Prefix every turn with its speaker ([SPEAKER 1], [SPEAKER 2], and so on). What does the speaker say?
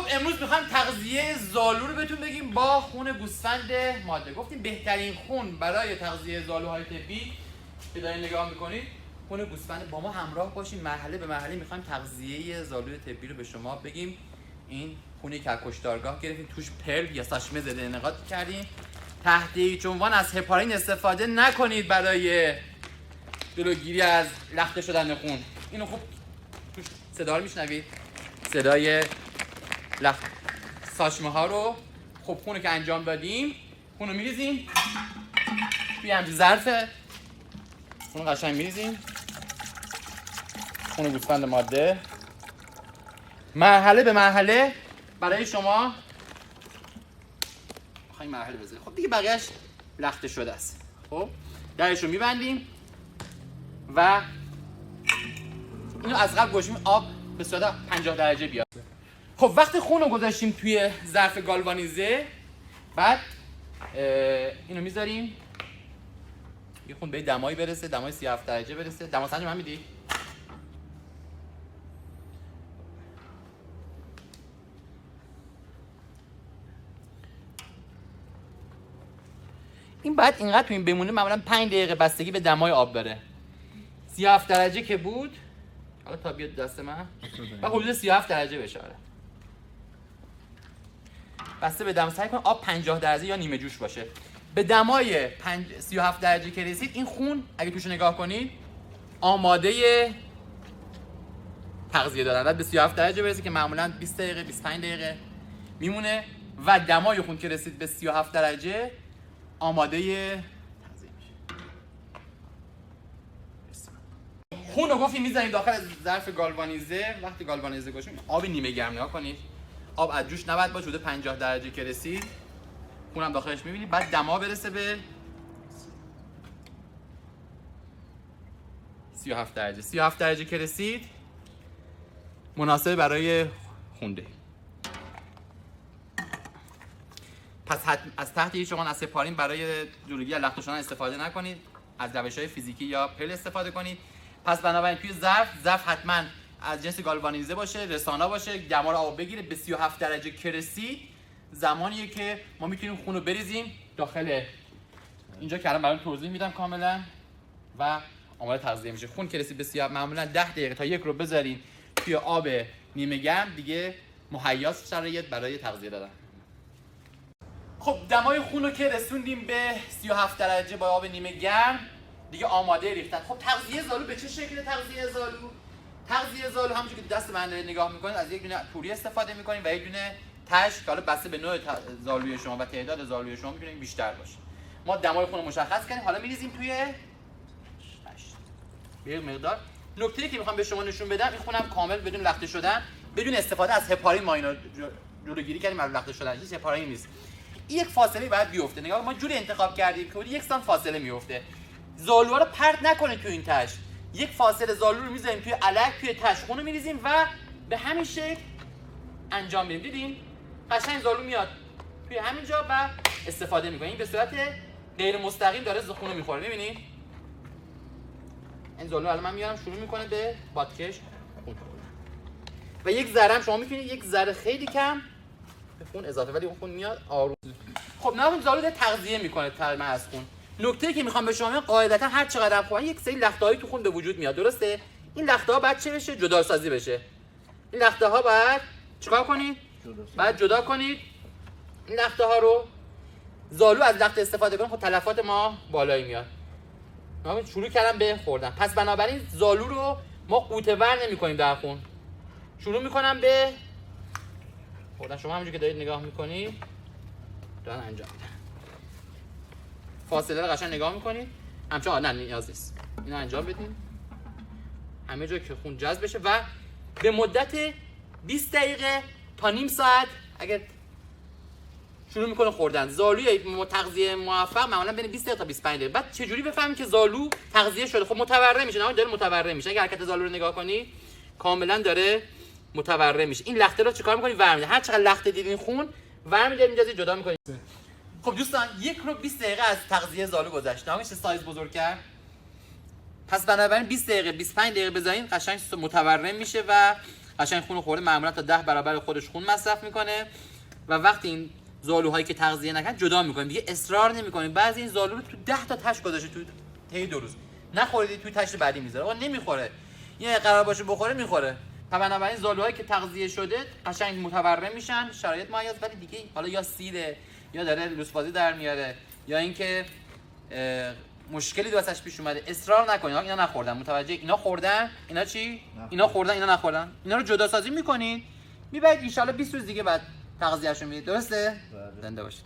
[SPEAKER 1] امروز میخوایم تغذیه زالو رو بهتون بگیم با خون گوسفند ماده. گفتیم بهترین خون برای تغذیه زالوهای طبی که دارین نگاه میکنید خون گوسفند. با ما همراه باشین، مرحله به مرحله میخوایم تغذیه زالوی طبی رو به شما بگیم. این خونی که از کشتارگاه گرفتیم، توش پرل یا ساشمه زده انقاط کردیم. تحت هیچ عنوان از هپارین استفاده نکنید برای جلوگیری از لخته شدن خون. اینو خوب توش صدا رو میشنوید، صدای ساشمه ها رو. خب خونو که انجام دادیم، خونو میریزیم توی همچین ظرفه، خونو قشنگ میریزیم، خون گوسفند ماده مرحله به مرحله برای شما میخوایم مرحله بزنیم. خب دیگه بقیهش لخته شده است. خب درش رو میبندیم و اینو از قبل گوشیم آب به صورت 50 درجه بیاد. خب وقتی خون رو گذاشتیم توی ظرف گالوانیزه، بعد اینو میذاریم یه خون به دمایی برسه، دمای 37 درجه برسه. دما سنج من میدی؟ این بعد اینقدر تو این بمونه، معمولا 5 دقیقه بستگی به دمای آب بره. 37 درجه که بود، حالا تا بیاد دست من و حدود 37 درجه بشه. بسته به دم، سعی کن آب 50 درجه یا نیمه جوش باشه. به دمای 37 درجه که رسید، این خون اگه توش نگاه کنید آماده تغذیه دادن. بعد به 37 درجه برسه که معمولا 20 دقیقه 25 دقیقه میمونه و دمای خون که رسید به 37 درجه آماده تغذیه میشه. خون رو گفتیم میذاریم داخل ظرف گالوانیزه. وقتی گالوانیزه گوشیم آب نیمه گرم نگاه کنید، آب از جوش نباید باشه. حدود 50 درجه که رسید خونم داخلش میبینید. بعد دما برسه به 37 درجه. 37 درجه که رسید مناسب برای خونده. پس از تحت هیچ عنوان از هپارین برای جلوگیری از لخته شدن استفاده نکنید. از روش‌های فیزیکی یا پل استفاده کنید. پس بنابراین توی ظرف حتما از جنس گالوانیزه باشه، رسانا باشه، دما رو آب بگیره. به 37 درجه که رسید زمانیه که ما میتونیم خون رو بریزیم داخل اینجا که الان براتون توضیح میدم کاملا و آماده تغذیه میشه. خون که رسید به 37 معمولا 10 دقیقه تا 1 رو بذارین توی آب نیمه گرم، دیگه مهیاس شرایط برای تغذیه دادن. خب دمای خون رو که رسوندیم به 37 درجه با آب نیمه گرم، دیگه آماده ریختن. خب تغذیه زالو به چه شکل تغذیه زالو؟ تغذیه زالو همونجوری که دست من نگاه میکنید از یک دونه پوری استفاده میکنیم و یک دونه تش که حالا بسته به نوع زالوی شما و تعداد زالوی شما میتونه بیشتر باشه. ما دمای خون رو مشخص کردیم، حالا میریزیم توی تش به مقدار. نکته‌ای که میخوام به شما نشون بدم، این خونم کامل بدون لخته شدن، بدون استفاده از هپارین ما اینو جلوگیری کردیم از لخته شدن. هیچ هپارین نیست. یک فاصله باید بیفته. نگاه ما جوری انتخاب کردیم که 1 سانت فاصله میفته. زالوها رو پرت نکنید تو این تش. یک فاصله زالو رو میذاریم توی علک، توی تش خون رو میریزیم و به همین شکل انجام میدیم. دیدین قشنگ زالو میاد توی همین جا و استفاده میکنیم. این به صورت غیر مستقیم داره خون رو میخوره. میبینید این زالو الان من میارم شروع میکنه به بادکش خون و یک ذره هم شما میتونید یک ذره خیلی کم به خون اضافه، ولی اون خون میاد آروم. خب نه زالو داره تغذیه میکنه تقریبا از خون. نکته‌ای که میخوام به شما بگم، قاعدتا هر چقدر خون یک سری لخته‌ای تو خون به وجود میاد، درسته؟ این لخته‌ها بعد چه بشه؟ جدا سازی بشه. این لخته‌ها بعد چیکار کنید؟ بعد جدا کنید. این لخته‌ها رو زالو از لخته استفاده کنه، خب تلفات ما بالایی میاد. من شروع کردم به خوردن. پس بنابراین زالو رو ما قوطه‌ور نمی‌کنیم در خون. شروع می‌کنم به خوردن. شما همونجوری که دارید نگاه می‌کنید دارن انجام میدن. فاصله رو قشنگ نگاه میکنید. همچنان نه نیاز نیست. اینو انجام بدین. همه جا که خون جذب بشه و به مدت 20 دقیقه تا نیم ساعت اگر شروع میکنه خوردن. زالوی تغذیه موفق معمولا بین 20 دقیقه تا 25 دقیقه. بعد چه جوری بفهمیم که زالو تغذیه شده؟ خب متورم میشه. نه داره متورم میشه. اگه حرکت زالو رو نگاه کنید کاملا داره متورم میشه. این لخته رو چیکار میکنید؟ ور میدید. هر چقدر لخته دیدین خون ور میدید، میندازید جدا میکنید. خب دوستان 1 رو 20 دقیقه از تغذیه زالو گذشت. نمیشه سایز بزرگ کرد. پس بنابراین 20 دقیقه 25 دقیقه بذارین قشنگ متورم میشه و قشنگ خون خورده معمولا تا 10 برابر خودش خون مصرف میکنه و وقتی این زالوهایی که تغذیه نکردن جدا میکنیم. دیگه اصرار نمیکنیم. بعضی این زالو رو تو 10 تا تش گذاشته تو طی 2 روز نخوردید توی تش بعدی میذاره. آقا نمیخوره. یه قرار باشه بخوره میخوره. بنابراین زالوهایی که تغذیه شده قشنگ متورم میشن، شرایط مایز، ولی دیگه حالا یا سیره یا داره لوسبازی در میاره یا اینکه مشکلی واسش پیش اومده. اصرار نکنید. اینا نخوردن، متوجه اینا خوردن، اینا چی؟ اینا خوردن، اینا نخوردن. اینا رو جدا سازی میکنید، میبرید ان شاء الله 20 روز دیگه بعد تغذیه‌شو میدید. درسته؟ زنده باشید.